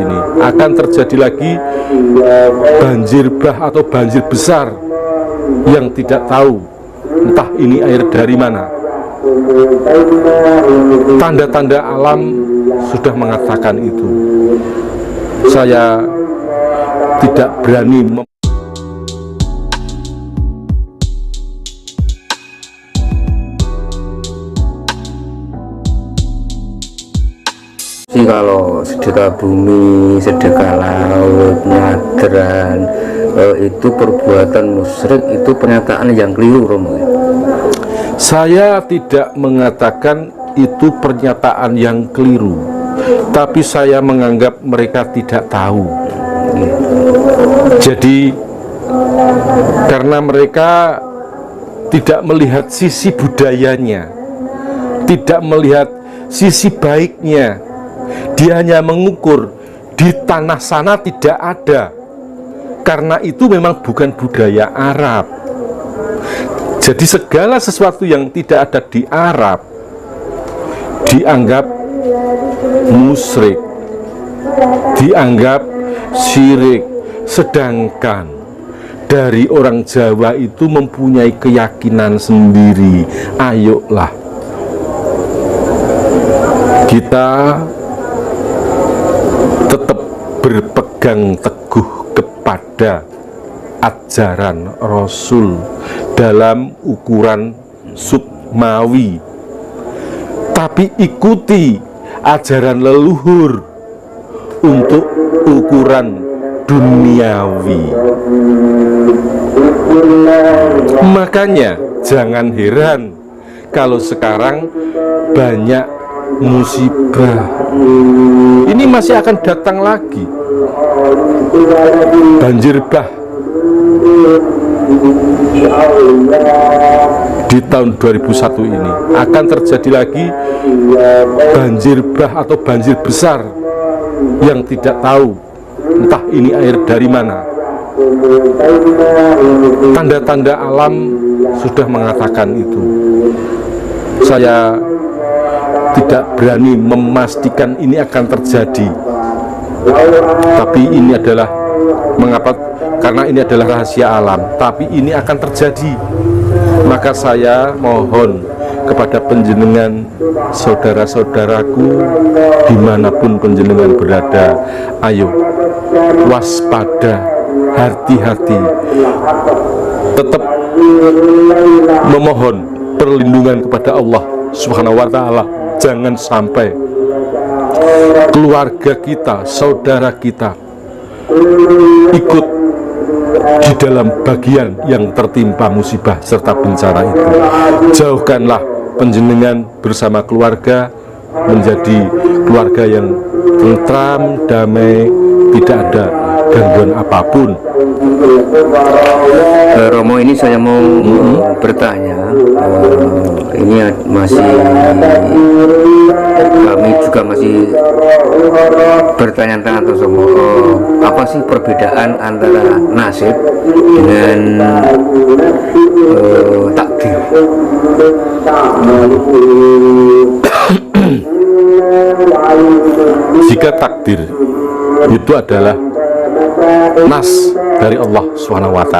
ini akan terjadi lagi banjir bah atau banjir besar yang tidak tahu entah ini air dari mana. Tanda-tanda alam sudah mengatakan itu. Saya tidak berani kalau sedekah bumi, sedekah laut, nyadran itu perbuatan musyrik, itu pernyataan yang keliru, Romo. Saya tidak mengatakan itu pernyataan yang keliru, tapi saya menganggap mereka tidak tahu. Jadi karena mereka tidak melihat sisi budayanya, tidak melihat sisi baiknya, dia hanya mengukur di tanah sana tidak ada, karena itu memang bukan budaya Arab. Jadi segala sesuatu yang tidak ada di Arab dianggap musyrik, dianggap syirik. Sedangkan dari orang Jawa itu mempunyai keyakinan sendiri. Ayolah kita tetap berpegang teguh kepada ajaran Rasul dalam ukuran sukmawi, tapi ikuti ajaran leluhur untuk ukuran duniawi. Makanya jangan heran kalau sekarang banyak musibah. Ini masih akan datang lagi. Banjir bah di tahun 2001 ini akan terjadi lagi banjir bah atau banjir besar yang tidak tahu entah ini air dari mana. Tanda-tanda alam sudah mengatakan itu. Saya tidak berani memastikan ini akan terjadi, tapi ini adalah mengapa? Karena ini adalah rahasia alam, tapi ini akan terjadi. Maka saya mohon kepada penjenengan, saudara-saudaraku dimanapun penjenengan berada, ayo waspada, hati-hati, tetap memohon perlindungan kepada Allah Subhanahu wa Ta'ala. Jangan sampai keluarga kita, saudara kita ikut di dalam bagian yang tertimpa musibah serta bencana itu. Jauhkanlah penjenengan bersama keluarga menjadi keluarga yang tentram, damai, tidak ada gangguan apapun. Romo, ini saya mau bertanya, ini masih kami juga masih bertanya-tanya terus, apa sih perbedaan antara nasib dengan takdir? Jika takdir itu adalah nas dari Allah SWT,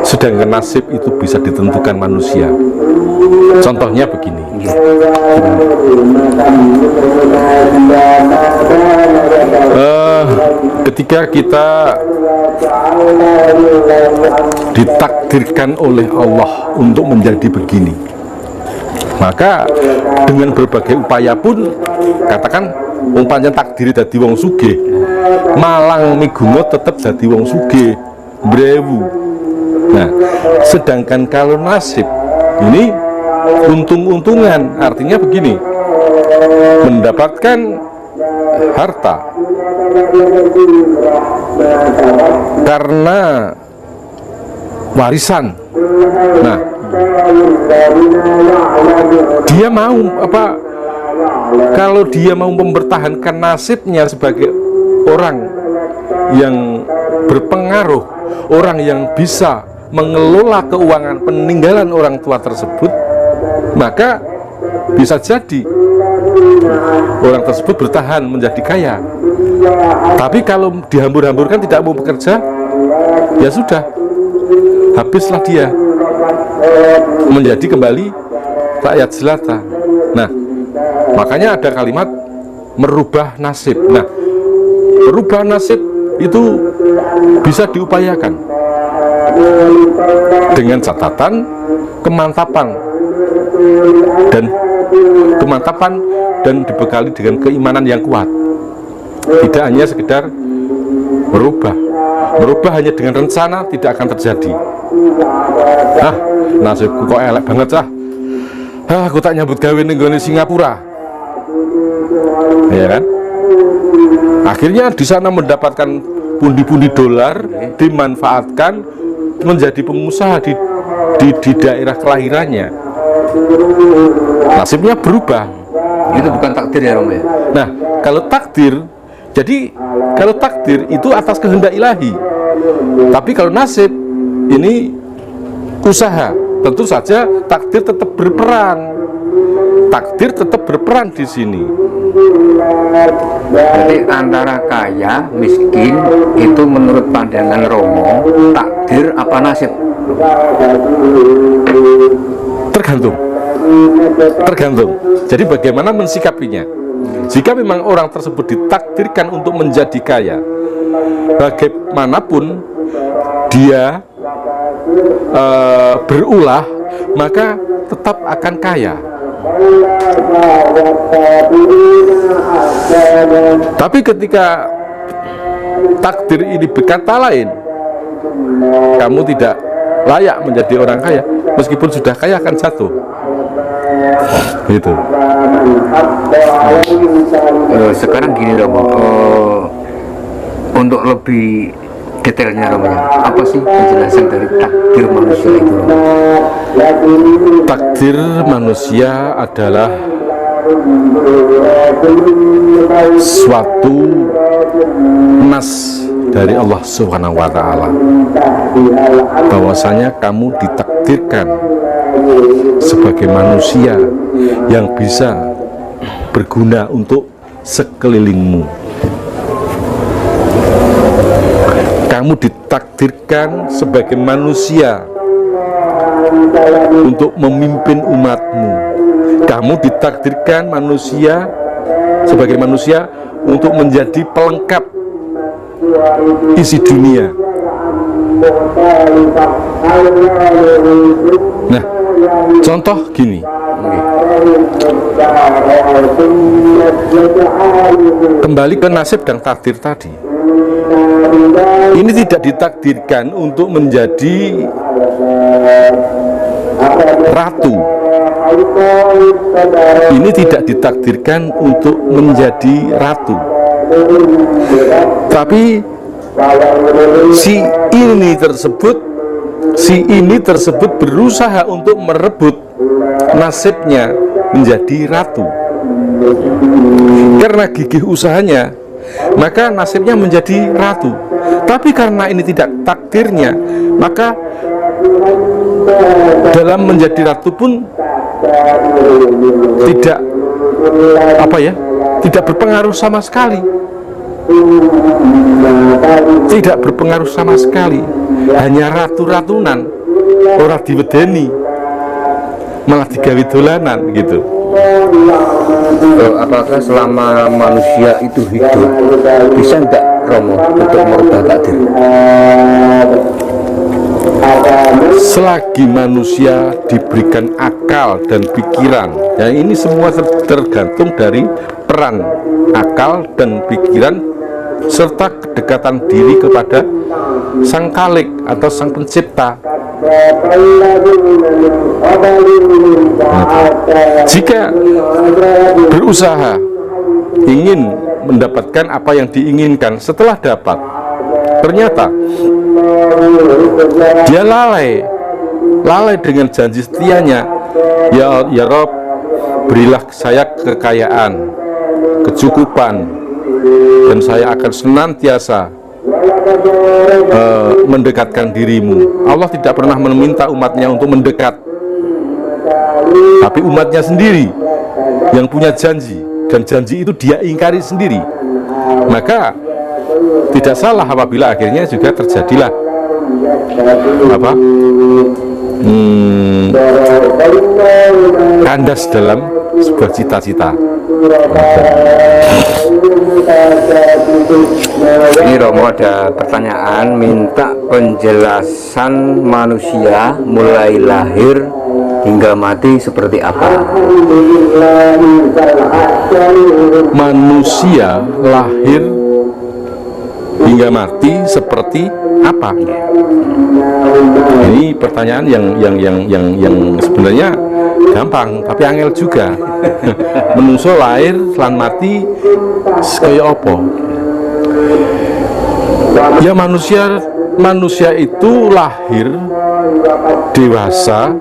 sedangkan nasib itu bisa ditentukan manusia. Contohnya begini, ketika kita ditakdirkan oleh Allah untuk menjadi begini, maka dengan berbagai upaya pun, katakan umpamanya takdiri dadi wong sugih, malang migungot tetap dadi wong sugih, brewu. Nah, sedangkan kalau nasib ini untung-untungan, artinya begini, mendapatkan harta karena warisan. Nah, dia mau apa? Kalau dia mau mempertahankan nasibnya sebagai orang yang berpengaruh, orang yang bisa mengelola keuangan peninggalan orang tua tersebut, maka bisa jadi orang tersebut bertahan menjadi kaya. Tapi kalau dihambur-hamburkan tidak mau bekerja, ya sudah, habislah dia, menjadi kembali rakyat jelata. Nah, makanya ada kalimat merubah nasib. Nah, merubah nasib itu bisa diupayakan dengan catatan kemantapan dan dibekali dengan keimanan yang kuat. Tidak hanya sekedar merubah hanya dengan rencana tidak akan terjadi. Nasibku kok elek banget aku tak nyambut gawe ning gone Singapura, ya kan? Akhirnya di sana mendapatkan pundi-pundi dolar, dimanfaatkan menjadi pengusaha di daerah kelahirannya. Nasibnya berubah. Itu bukan takdir ya Romo ya? Nah, kalau takdir itu atas kehendak ilahi. Tapi kalau nasib ini usaha, tentu saja takdir tetap berperan. Takdir tetap berperan di sini. Jadi antara kaya, miskin itu menurut pandangan Romo takdir apa nasib? Tergantung. Jadi bagaimana mensikapinya. Jika memang orang tersebut ditakdirkan untuk menjadi kaya, bagaimanapun dia berulah, maka tetap akan kaya. Tapi ketika takdir ini berkata lain, kamu tidak layak menjadi orang kaya, meskipun sudah kaya akan jatuh. Gitu. Sekarang gini Romo, untuk lebih detailnya Romo, apa sih penjelasan dari takdir manusia itu Romo? Takdir manusia adalah suatu nas dari Allah Subhanahu wa Ta'ala, bahwasanya kamu ditakdirkan sebagai manusia yang bisa berguna untuk sekelilingmu. Kamu ditakdirkan sebagai manusia untuk memimpin umatmu. Kamu ditakdirkan sebagai manusia untuk menjadi pelengkap isi dunia. Nah, contoh gini, kembali ke nasib dan takdir tadi. Ini tidak ditakdirkan untuk menjadi ratu. Ini tidak ditakdirkan untuk menjadi ratu. Tapi si ini tersebut berusaha untuk merebut nasibnya menjadi ratu. Karena gigih usahanya, maka nasibnya menjadi ratu. Tapi karena ini tidak takdirnya, maka dalam menjadi ratu pun tidak berpengaruh sama sekali. Tidak berpengaruh sama sekali. Hanya ratu-ratunan, orang diwedeni, malah digawe dolanan gitu. Apakah selama manusia itu hidup bisa enggak Romo untuk merubah takdir? Selagi manusia diberikan akal dan pikiran, ya ini semua tergantung dari peran akal dan pikiran serta kedekatan diri kepada Sang Khalik atau Sang Pencipta. Jika berusaha ingin mendapatkan apa yang diinginkan, setelah dapat ternyata dia lalai dengan janji setianya, ya Rob, berilah saya kekayaan, kecukupan, dan saya akan senantiasa mendekatkan dirimu. Allah tidak pernah meminta umatnya untuk mendekat, tapi umatnya sendiri yang punya janji. dan janji itu dia ingkari sendiri, maka tidak salah apabila akhirnya juga terjadilah apa kandas dalam sebuah cita-cita. Ini Romo ada pertanyaan, minta penjelasan manusia mulai lahir hingga mati seperti apa? Manusia lahir hingga mati seperti apa? Ini pertanyaan yang sebenarnya gampang tapi angel juga. Menungso lahir lan mati kaya apa? Ya manusia itu lahir dewasa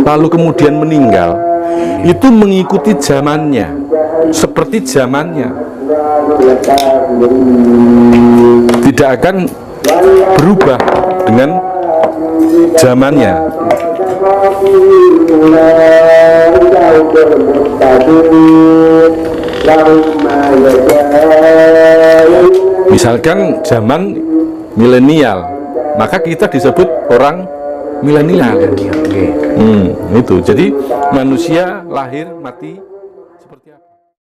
lalu kemudian meninggal, itu mengikuti zamannya, seperti zamannya, tidak akan berubah dengan zamannya. Misalkan zaman milenial, maka kita disebut orang milenial. Itu. Jadi manusia lahir mati